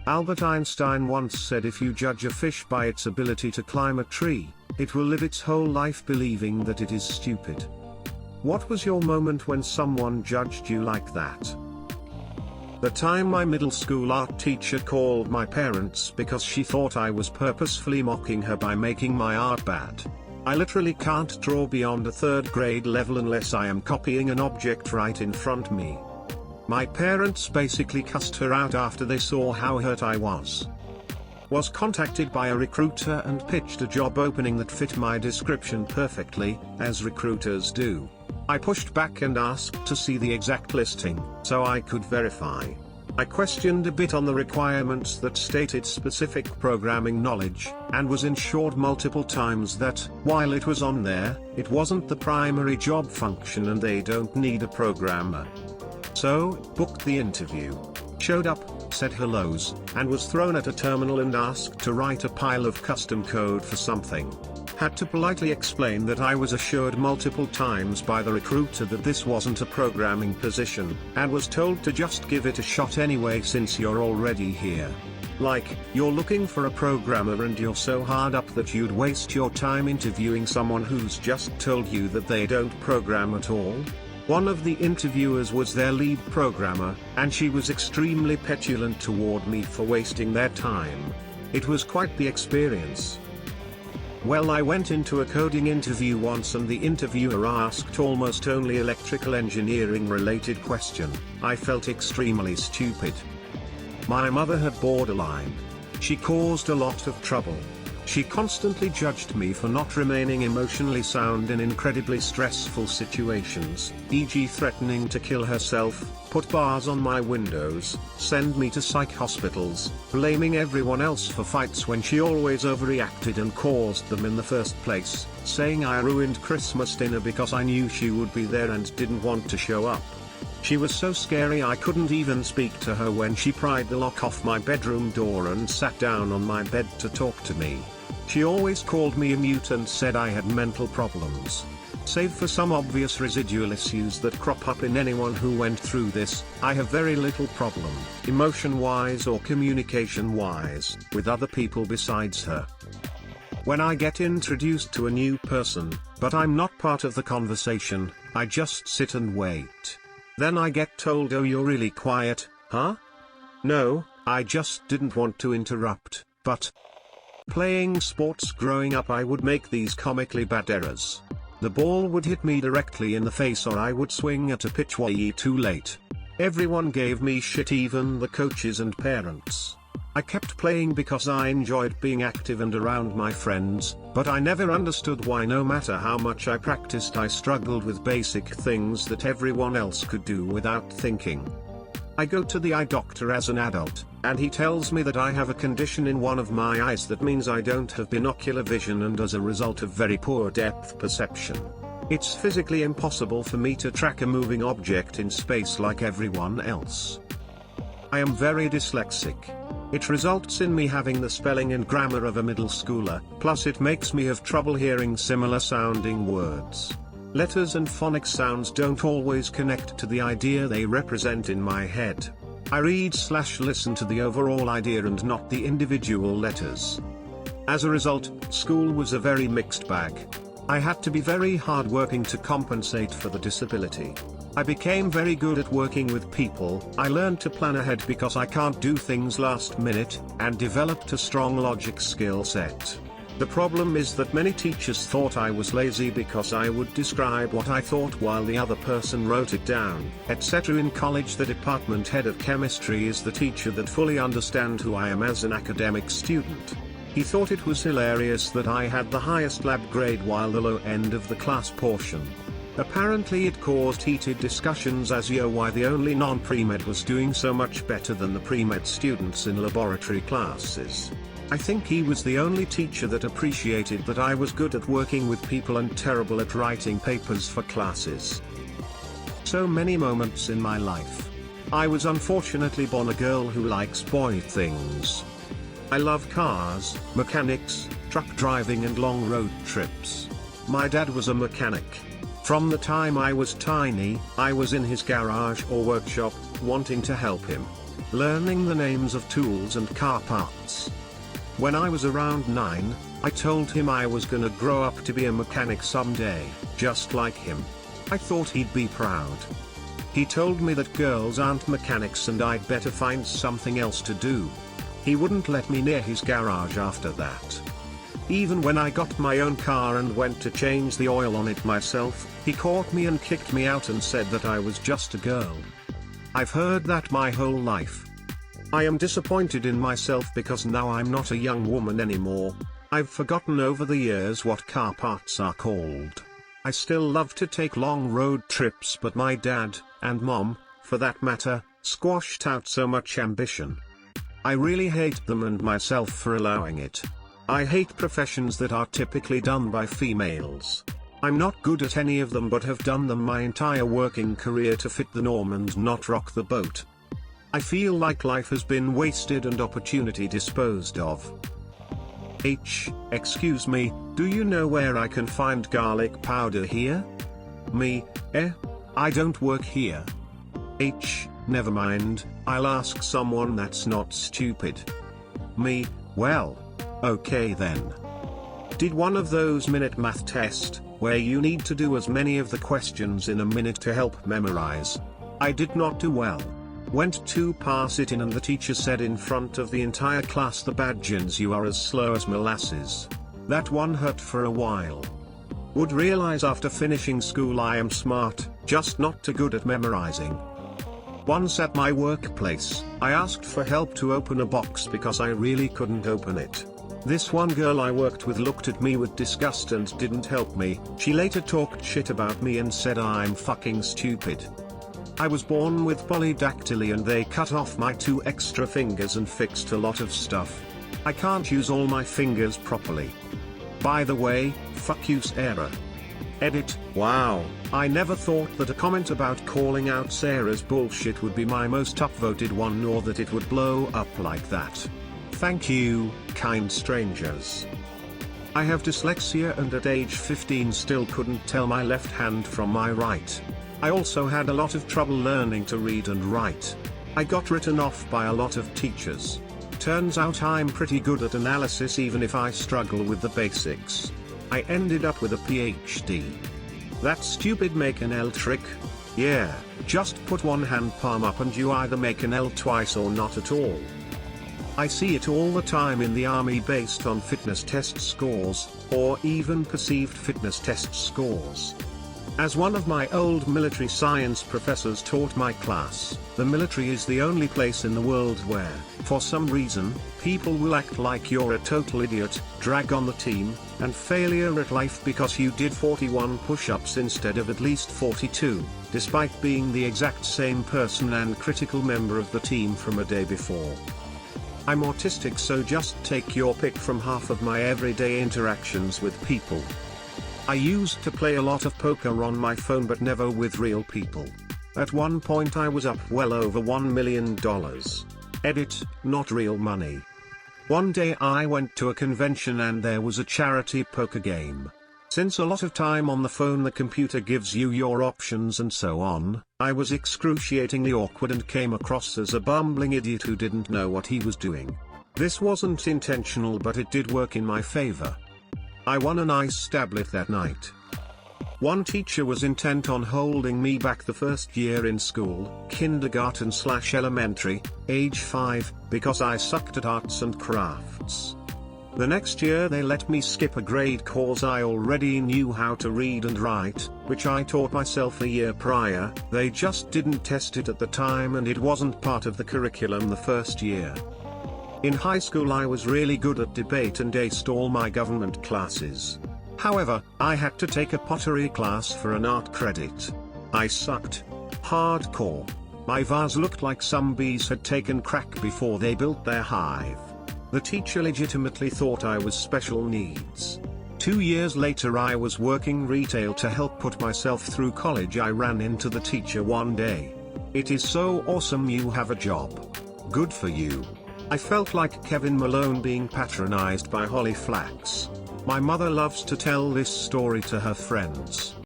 Albert Einstein once said if you judge a fish by its ability to climb a tree, it will live its whole life believing that it is stupid. What was your moment when someone judged you like that? The time my middle school art teacher called my parents because she thought I was purposefully mocking her by making my art bad. I literally can't draw beyond a third grade level unless I am copying an object right in front of me. My parents basically cussed her out after they saw how hurt I was. Was contacted by a recruiter and pitched a job opening that fit my description perfectly, as recruiters do. I pushed back and asked to see the exact listing, so I could verify. I questioned a bit on the requirements that stated specific programming knowledge, and was assured multiple times that, while it was on there, it wasn't the primary job function and they don't need a programmer. So, booked the interview. Showed up, said hellos, and was thrown at a terminal and asked to write a pile of custom code for something. Had to politely explain that I was assured multiple times by the recruiter that this wasn't a programming position, and was told to just give it a shot anyway since you're already here. Like, you're looking for a programmer and you're so hard up that you'd waste your time interviewing someone who's just told you that they don't program at all? One of the interviewers was their lead programmer, and she was extremely petulant toward me for wasting their time. It was quite the experience. Well, I went into a coding interview once and the interviewer asked almost only electrical engineering related question. I felt extremely stupid. My mother had borderline. She caused a lot of trouble. She constantly judged me for not remaining emotionally sound in incredibly stressful situations, e.g. threatening to kill herself, put bars on my windows, send me to psych hospitals, blaming everyone else for fights when she always overreacted and caused them in the first place, saying I ruined Christmas dinner because I knew she would be there and didn't want to show up. She was so scary I couldn't even speak to her when she pried the lock off my bedroom door and sat down on my bed to talk to me. She always called me a mute and said I had mental problems. Save for some obvious residual issues that crop up in anyone who went through this, I have very little problem, emotion-wise or communication-wise, with other people besides her. When I get introduced to a new person, but I'm not part of the conversation, I just sit and wait. Then I get told, "Oh, you're really quiet, huh?" No, I just didn't want to interrupt, but playing sports growing up I would make these comically bad errors. The ball would hit me directly in the face or I would swing at a pitch way too late. Everyone gave me shit, even the coaches and parents. I kept playing because I enjoyed being active and around my friends, but I never understood why no matter how much I practiced I struggled with basic things that everyone else could do without thinking. I go to the eye doctor as an adult, and he tells me that I have a condition in one of my eyes that means I don't have binocular vision and as a result of very poor depth perception. It's physically impossible for me to track a moving object in space like everyone else. I am very dyslexic. It results in me having the spelling and grammar of a middle schooler, plus it makes me have trouble hearing similar sounding words. Letters and phonic sounds don't always connect to the idea they represent in my head. I read/listen to the overall idea and not the individual letters. As a result, school was a very mixed bag. I had to be very hardworking to compensate for the disability. I became very good at working with people, I learned to plan ahead because I can't do things last minute, and developed a strong logic skill set. The problem is that many teachers thought I was lazy because I would describe what I thought while the other person wrote it down, etc. In college, the department head of chemistry is the teacher that fully understands who I am as an academic student. He thought it was hilarious that I had the highest lab grade while the low end of the class portion. Apparently it caused heated discussions as to why the only non-pre-med was doing so much better than the pre-med students in laboratory classes. I think he was the only teacher that appreciated that I was good at working with people and terrible at writing papers for classes. So many moments in my life. I was unfortunately born a girl who likes boy things. I love cars, mechanics, truck driving and long road trips. My dad was a mechanic. From the time I was tiny, I was in his garage or workshop, wanting to help him. learning the names of tools and car parts. When I was around 9, I told him I was gonna grow up to be a mechanic someday, just like him. I thought he'd be proud. He told me that girls aren't mechanics and I'd better find something else to do. He wouldn't let me near his garage after that. Even when I got my own car and went to change the oil on it myself, he caught me and kicked me out and said that I was just a girl. I've heard that my whole life. I am disappointed in myself because now I'm not a young woman anymore. I've forgotten over the years what car parts are called. I still love to take long road trips, but my dad, and mom, for that matter, squashed out so much ambition. I really hate them and myself for allowing it. I hate professions that are typically done by females. I'm not good at any of them but have done them my entire working career to fit the norm and not rock the boat. I feel like life has been wasted and opportunity disposed of. Excuse me, do you know where I can find garlic powder here? Me, I don't work here. Never mind, I'll ask someone that's not stupid. Me, well, okay then. Did one of those minute math test, where you need to do as many of the questions in a minute to help memorize. I did not do well. Went to pass it in and the teacher said in front of the entire class, "The badgins, you are as slow as molasses." That one hurt for a while. Would realize after finishing school I am smart, just not too good at memorizing. Once at my workplace, I asked for help to open a box because I really couldn't open it. This one girl I worked with looked at me with disgust and didn't help me. She later talked shit about me and said I'm fucking stupid. I was born with polydactyly and they cut off my 2 extra fingers and fixed a lot of stuff. I can't use all my fingers properly. By the way, fuck you Sarah. Edit, wow, I never thought that a comment about calling out Sarah's bullshit would be my most upvoted one, nor that it would blow up like that. Thank you, kind strangers. I have dyslexia and at age 15 still couldn't tell my left hand from my right. I also had a lot of trouble learning to read and write. I got written off by a lot of teachers. Turns out I'm pretty good at analysis even if I struggle with the basics. I ended up with a PhD. That stupid make an L trick? Yeah, just put one hand palm up and you either make an L twice or not at all. I see it all the time in the army based on fitness test scores, or even perceived fitness test scores. As one of my old military science professors taught my class, the military is the only place in the world where, for some reason, people will act like you're a total idiot, drag on the team, and failure at life because you did 41 push-ups instead of at least 42, despite being the exact same person and critical member of the team from a day before. I'm autistic, so just take your pick from half of my everyday interactions with people. I used to play a lot of poker on my phone but never with real people. At one point I was up well over $1 million. Edit, not real money. One day I went to a convention and there was a charity poker game. Since a lot of time on the phone the computer gives you your options and so on, I was excruciatingly awkward and came across as a bumbling idiot who didn't know what he was doing. This wasn't intentional but it did work in my favor. I won a nice tablet that night. One teacher was intent on holding me back the first year in school, kindergarten/elementary, age 5, because I sucked at arts and crafts. The next year they let me skip a grade cause I already knew how to read and write, which I taught myself a year prior. They just didn't test it at the time and it wasn't part of the curriculum the first year. In high school I was really good at debate and aced all my government classes. However, I had to take a pottery class for an art credit. I sucked. Hardcore. My vase looked like some bees had taken crack before they built their hive. The teacher legitimately thought I was special needs. 2 years later I was working retail to help put myself through college. I ran into the teacher one day. "It is so awesome you have a job. Good for you." I felt like Kevin Malone being patronized by Holly Flax. My mother loves to tell this story to her friends.